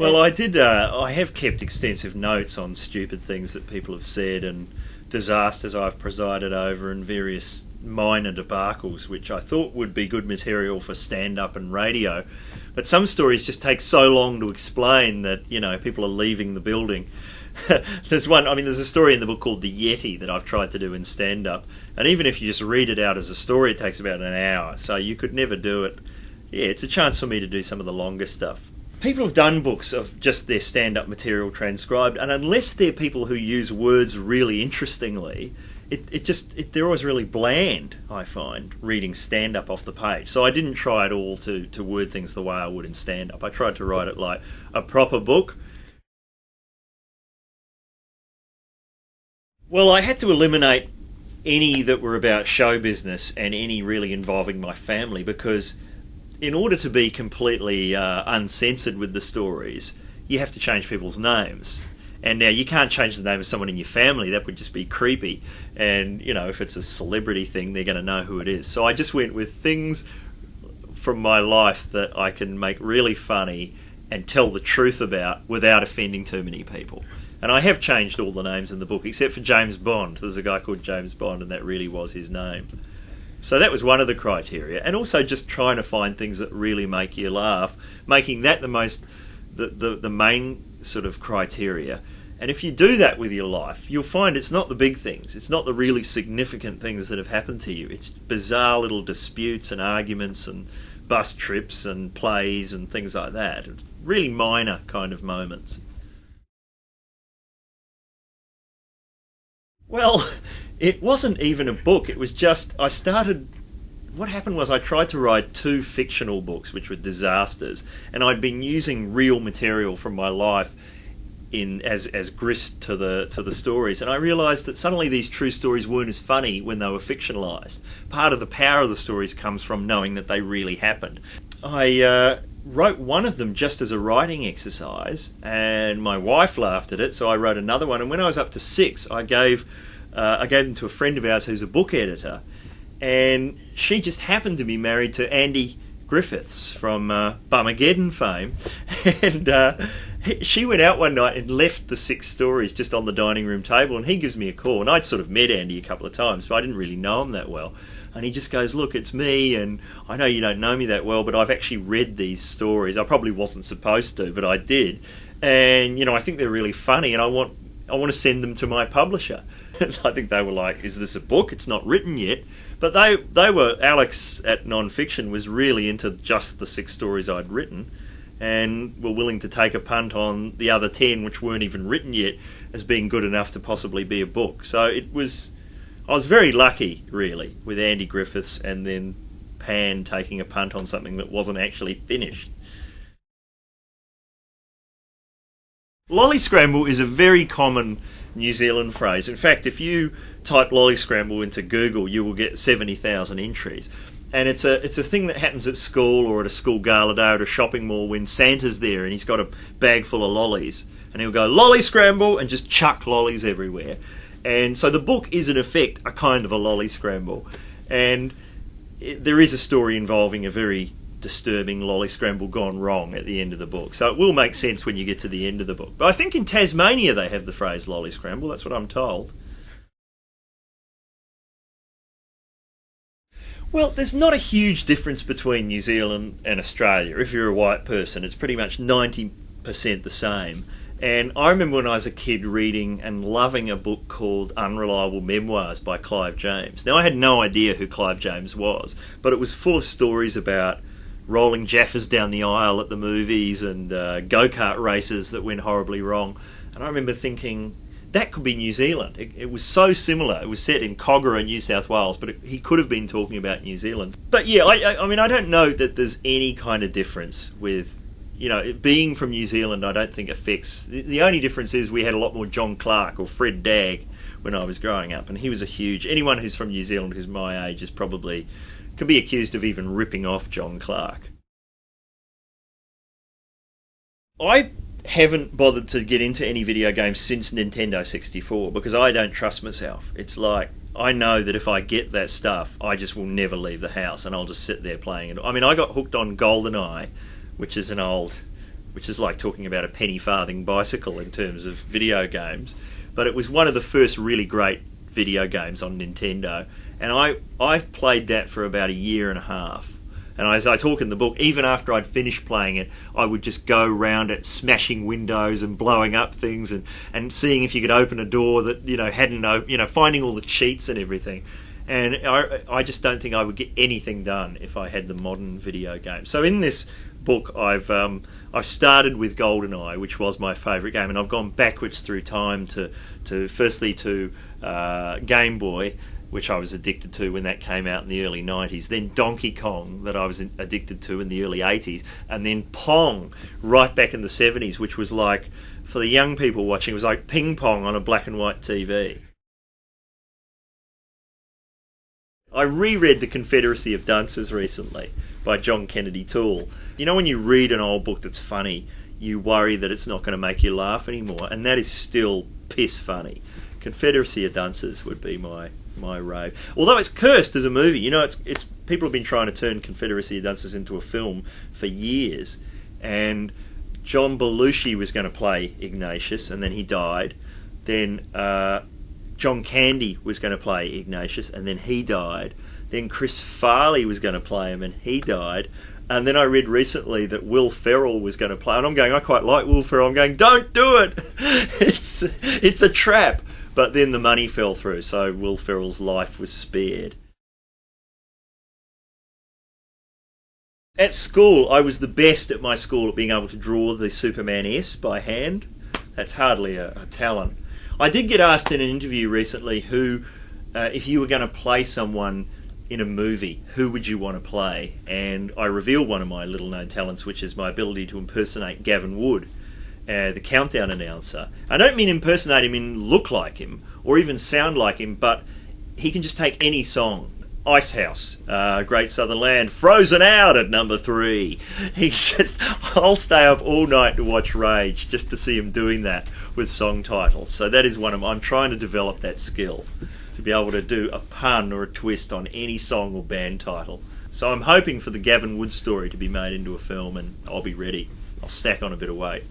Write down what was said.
Well, I did. I have kept extensive notes on stupid things that people have said and disasters I've presided over and various minor debacles, which I thought would be good material for stand-up and radio. But some stories just take so long to explain that, people are leaving the building. There's a story in the book called The Yeti that I've tried to do in stand-up. And even if you just read it out as a story, it takes about an hour. So you could never do it. Yeah, it's a chance for me to do some of the longer stuff. People have done books of just their stand-up material transcribed, and unless they're people who use words really interestingly, they're always really bland, I find, reading stand-up off the page. So I didn't try at all to word things the way I would in stand-up. I tried to write it like a proper book. Well, I had to eliminate any that were about show business and any really involving my family, because in order to be completely uncensored with the stories, you have to change people's names. And now you can't change the name of someone in your family. That would just be creepy. And, if it's a celebrity thing, they're going to know who it is. So I just went with things from my life that I can make really funny and tell the truth about without offending too many people. And I have changed all the names in the book, except for James Bond. There's a guy called James Bond, and that really was his name. So that was one of the criteria, and also just trying to find things that really make you laugh, making that the main sort of criteria. And if you do that with your life, you'll find it's not the big things, it's not the really significant things that have happened to you. It's bizarre little disputes and arguments and bus trips and plays and things like that. It's really minor kind of moments. Well, it wasn't even a book. It was just, what happened was I tried to write 2 fictional books, which were disasters, and I'd been using real material from my life as grist to the stories, and I realised that suddenly these true stories weren't as funny when they were fictionalised. Part of the power of the stories comes from knowing that they really happened. I wrote one of them just as a writing exercise, and my wife laughed at it, so I wrote another one. And when I was up to 6, I gave them to a friend of ours who's a book editor, and she just happened to be married to Andy Griffiths from Bummageddon fame, and she went out one night and left the 6 stories just on the dining room table, and he gives me a call, and I'd sort of met Andy a couple of times, but I didn't really know him that well. And he just goes, "Look, it's me, and I know you don't know me that well, but I've actually read these stories. I probably wasn't supposed to, but I did. And, I think they're really funny, and I want to send them to my publisher." And I think they were like, "Is this a book? It's not written yet." But Alex at Nonfiction was really into just the 6 stories I'd written, and were willing to take a punt on the other 10, which weren't even written yet, as being good enough to possibly be a book. So I was very lucky, really, with Andy Griffiths and then Pan taking a punt on something that wasn't actually finished. Lolly Scramble is a very common New Zealand phrase. In fact, if you type Lolly Scramble into Google, you will get 70,000 entries. And it's a thing that happens at school or at a school gala day or at a shopping mall when Santa's there and he's got a bag full of lollies. And he'll go, "Lolly Scramble," and just chuck lollies everywhere. And so the book is, in effect, a kind of a lolly scramble. And there is a story involving a very disturbing lolly scramble gone wrong at the end of the book. So it will make sense when you get to the end of the book. But I think in Tasmania they have the phrase lolly scramble. That's what I'm told. Well, there's not a huge difference between New Zealand and Australia. If you're a white person, it's pretty much 90% the same. And I remember when I was a kid reading and loving a book called Unreliable Memoirs by Clive James. Now, I had no idea who Clive James was, but it was full of stories about rolling Jaffas down the aisle at the movies and go-kart races that went horribly wrong. And I remember thinking, that could be New Zealand. It was so similar. It was set in Kogarah, New South Wales, but he could have been talking about New Zealand. But yeah, I mean, I don't know that there's any kind of difference with, being from New Zealand. I don't think affects. The only difference is we had a lot more John Clark or Fred Dagg when I was growing up, and he was anyone who's from New Zealand who's my age is probably can be accused of even ripping off John Clark. I haven't bothered to get into any video games since Nintendo 64 because I don't trust myself. It's like, I know that if I get that stuff, I just will never leave the house and I'll just sit there playing it. I mean, I got hooked on GoldenEye, which is an old which is like talking about a penny farthing bicycle in terms of video games. But it was one of the first really great video games on Nintendo, and I played that for about a year and a half. And as I talk in the book, even after I'd finished playing it, I would just go around it, smashing windows and blowing up things, and seeing if you could open a door that hadn't finding all the cheats and everything. And I just don't think I would get anything done if I had the modern video game. So in this book, I've started with GoldenEye, which was my favourite game, and I've gone backwards through time to firstly to Game Boy, which I was addicted to when that came out in the early 90s, then Donkey Kong, that I was addicted to in the early 80s, and then Pong, right back in the 70s, which was like, for the young people watching, it was like ping pong on a black and white TV. I reread The Confederacy of Dunces recently by John Kennedy Toole. When you read an old book that's funny, you worry that it's not going to make you laugh anymore, and that is still piss funny. Confederacy of Dunces would be my rave. Although it's cursed as a movie, it's people have been trying to turn Confederacy of Dunces into a film for years, and John Belushi was going to play Ignatius, and then he died. Then John Candy was going to play Ignatius, and then he died. Then Chris Farley was going to play him, and he died. And then I read recently that Will Ferrell was going to play, and I'm going, I quite like Will Ferrell. I'm going, don't do it. It's a trap. But then the money fell through, so Will Ferrell's life was spared. At school, I was the best at my school at being able to draw the Superman S by hand. That's hardly a talent. I did get asked in an interview recently if you were going to play someone in a movie, who would you want to play? And I revealed one of my little-known talents, which is my ability to impersonate Gavin Wood, the Countdown announcer. I don't mean impersonate him in look like him or even sound like him, but he can just take any song. Icehouse, Great Southern Land, Frozen Out at number 3. I'll stay up all night to watch Rage just to see him doing that with song titles. So that is I'm trying to develop that skill, to be able to do a pun or a twist on any song or band title. So I'm hoping for the Gavin Wood story to be made into a film, and I'll be ready. I'll stack on a bit of weight.